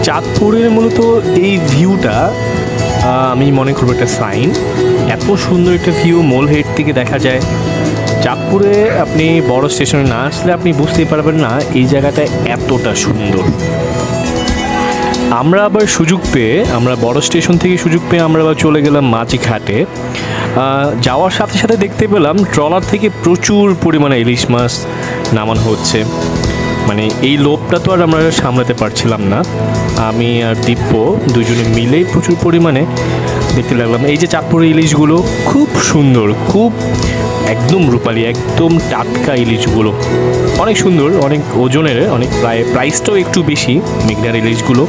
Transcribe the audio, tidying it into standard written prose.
চাঁদপুরের মূলত এই ভিউটা আমি মনে করবো একটা সাইন। এত সুন্দর একটা ভিউ মোল হেড থেকে দেখা যায়। চাঁদপুরে আপনি বড় স্টেশনে না আসলে আপনি বুঝতেই পারবেন না এই জায়গাটা এতটা সুন্দর। আমরা আবার সুযোগ পেয়ে, আমরা বড় স্টেশন থেকে সুযোগ পেয়ে আমরা আবার চলে গেলাম মাঝি ঘাটে। যাওয়ার সাথে সাথে দেখতে পেলাম ট্রলার থেকে প্রচুর পরিমাণে ইলিশ মাছ নামানো হচ্ছে। মানে এই লোভটা তো আর আমরা সামলাতে পারছিলাম না। আমি আর দিব্য দুজনে মিলেই প্রচুর পরিমাণে দেখতে লাগলাম। এই যে চাঁদপুরের ইলিশগুলো খুব সুন্দর, খুব একদম রূপালি, একদম টাটকা ইলিশগুলো অনেক সুন্দর, অনেক ওজনের, অনেক প্রাইসটাও একটু বেশি মেঘনার ইলিশগুলো।